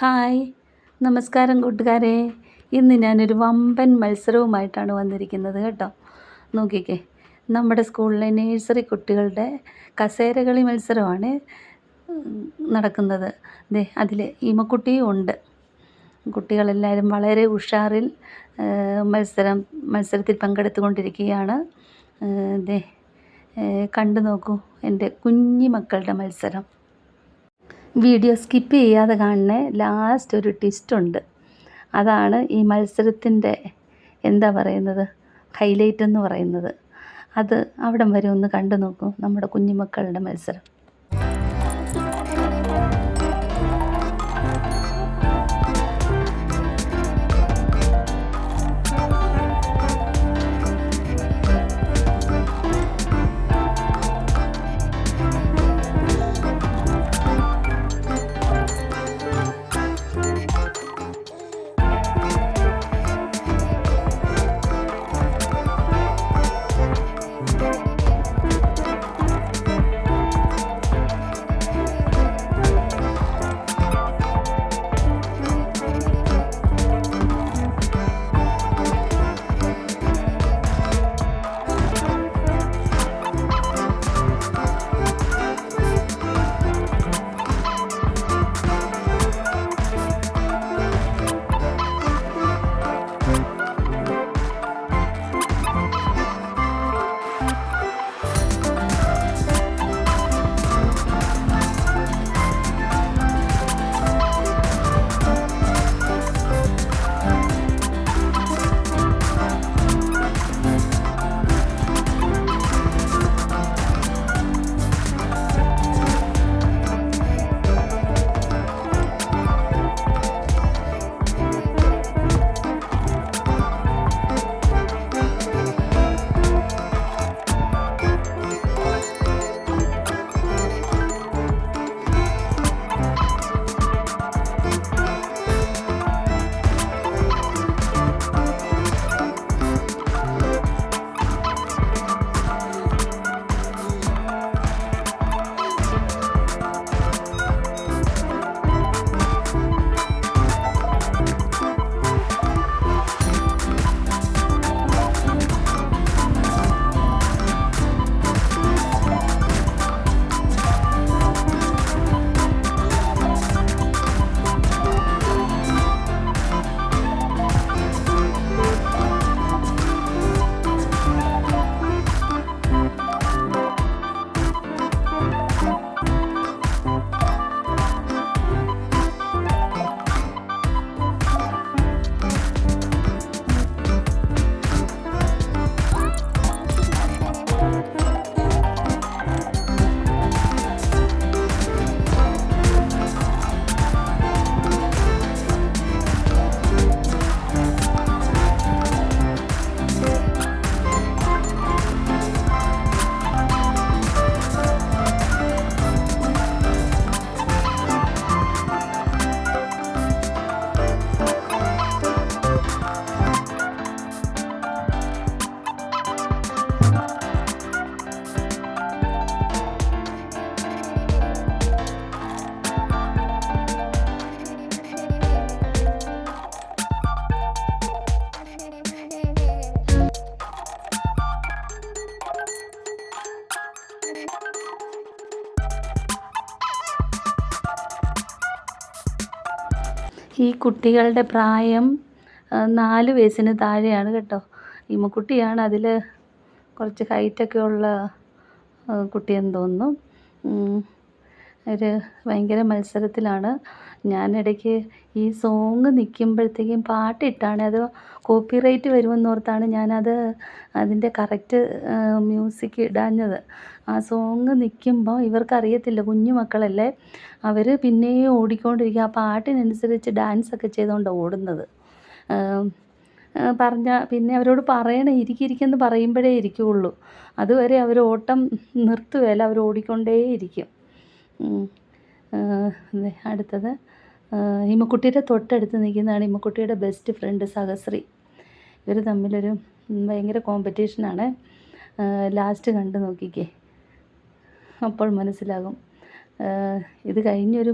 Hi, നമസ്കാരം കൂട്ടുകാരെ. ഇന്ന് ഞാനൊരു വമ്പൻ മത്സരവുമായിട്ടാണ് വന്നിരിക്കുന്നത് കേട്ടോ. നോക്കിക്കേ, നമ്മുടെ സ്കൂളിലെ നേഴ്സറി കുട്ടികളുടെ കസേരകളി മത്സരമാണ് നടക്കുന്നത്. അതിൽ ഈമക്കുട്ടിയും ഉണ്ട്. കുട്ടികളെല്ലാവരും വളരെ ഉഷാറിൽ മത്സരത്തിൽ പങ്കെടുത്തുകൊണ്ടിരിക്കുകയാണ്. ദേ കണ്ടു നോക്കൂ എൻ്റെ കുഞ്ഞി മക്കളുടെ മത്സരം. വീഡിയോ സ്കിപ്പ് ചെയ്യാതെ കാണണേ. ലാസ്റ്റ് ഒരു ട്വിസ്റ്റ്. അതാണ് ഈ മത്സരത്തിൻ്റെ ഹൈലൈറ്റ് എന്ന് പറയുന്നത്. അത് അവിടം വരെ ഒന്ന് കണ്ടു നോക്കൂ, നമ്മുടെ കുഞ്ഞുമക്കളുടെ മത്സരം. ഈ കുട്ടികളുടെ പ്രായം 4 വയസ്സിന് താഴെയാണ് കേട്ടോ. ഈമക്കുട്ടിയാണ് അതിൽ കുറച്ച് ഹൈറ്റൊക്കെ ഉള്ള കുട്ടിയെന്ന് തോന്നുന്നു. ഒരു ഭയങ്കര മത്സരത്തിലാണ്. ഞാനിടയ്ക്ക് ഈ സോങ് നിൽക്കുമ്പോഴത്തേക്കും പാട്ടിട്ടാണ്, അത് കോപ്പിറൈറ്റ് വരുമെന്നോർത്താണ് ഞാനത് അതിൻ്റെ കറക്റ്റ് മ്യൂസിക് ഇടാഞ്ഞത്. ആ സോങ് നിൽക്കുമ്പോൾ ഇവർക്കറിയത്തില്ല, കുഞ്ഞു മക്കളല്ലേ, അവർ പിന്നെയും ഓടിക്കൊണ്ടിരിക്കുക. ആ പാട്ടിനനുസരിച്ച് ഡാൻസൊക്കെ ചെയ്തുകൊണ്ടാണ് ഓടുന്നത്. പിന്നെ അവരോട് പറയണം ഇരിക്കിരിക്കെന്ന് പറയുമ്പോഴേ ഇരിക്കുകയുള്ളൂ. അതുവരെ അവർ ഓട്ടം നിർത്തുകയില്ല, അവർ ഓടിക്കൊണ്ടേയിരിക്കും. അടുത്തത് ഈമക്കുട്ടിയുടെ തൊട്ടടുത്ത് നിൽക്കുന്നതാണ് ഈമക്കുട്ടിയുടെ ബെസ്റ്റ് ഫ്രണ്ട് സഹസ്രി. ഇവർ തമ്മിലൊരു ഭയങ്കര കോമ്പറ്റീഷനാണ്. ലാസ്റ്റ് കണ്ടു നോക്കിക്കേ, അപ്പോൾ മനസ്സിലാകും. ഇത് കഴിഞ്ഞൊരു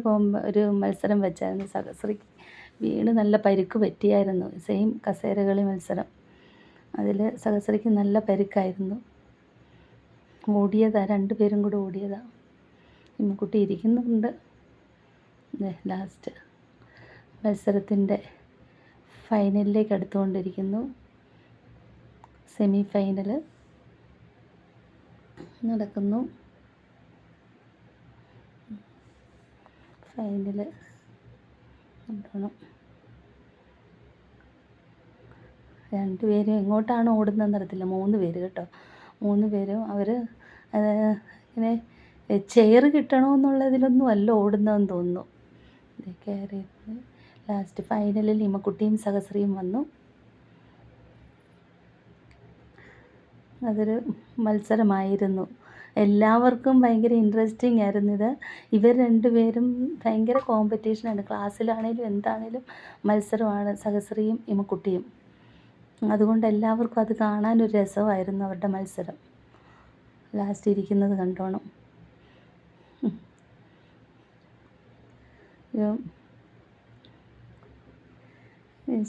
ഒരു മത്സരം വെച്ചായിരുന്നു. സഹസ്രയ്ക്ക് വീണ് നല്ല പരിക്ക് പറ്റിയായിരുന്നു. സെയിം കസേരകളി മത്സരം. അതിൽ സഹസ്രയ്ക്ക് നല്ല പരിക്കായിരുന്നു. ഓടിയതാ, 2 പേരും കൂടെ ഓടിയതാ. ഇമ്മക്കുട്ടി ഇരിക്കുന്നുണ്ട്. ലാസ്റ്റ് മത്സരത്തിൻ്റെ ഫൈനലിലേക്ക് അടുത്തുകൊണ്ടിരിക്കുന്നു. സെമി ഫൈനൽ നടക്കുന്നു. ഫൈനൽ കൊണ്ടുപോകണം. 2 പേരും എങ്ങോട്ടാണ് ഓടുന്നതെന്ന് അറിയത്തില്ല. 3 പേര് കേട്ടോ. 3 പേരും അവർ ഇങ്ങനെ ചെയർ കിട്ടണമെന്നുള്ളതിലൊന്നും അല്ല ഓടുന്നതെന്ന് തോന്നുന്നു. കയറി ലാസ്റ്റ് ഫൈനലിൽ ഇമ്മക്കുട്ടിയും സഹസ്രയും വന്നു. അതൊരു മത്സരമായിരുന്നു. എല്ലാവർക്കും ഭയങ്കര ഇൻട്രസ്റ്റിംഗ് ആയിരുന്നു ഇത്. ഇവർ 2 പേരും ഭയങ്കര കോമ്പറ്റീഷനാണ്. ക്ലാസ്സിലാണേലും എന്താണേലും മത്സരമാണ് സഹസ്രയും ഇമ്മക്കുട്ടിയും. അതുകൊണ്ട് എല്ലാവർക്കും അത് കാണാനൊരു രസമായിരുന്നു അവരുടെ മത്സരം. ലാസ്റ്റ് ഇരിക്കുന്നത് കണ്ടോണം.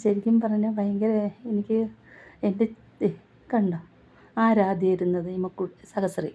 ശരിക്കും പറഞ്ഞാൽ ഭയങ്കര എനിക്ക് എൻ്റെ കണ്ടോ ആരാദ്യം ഇരുന്നത് സഹസ്രി.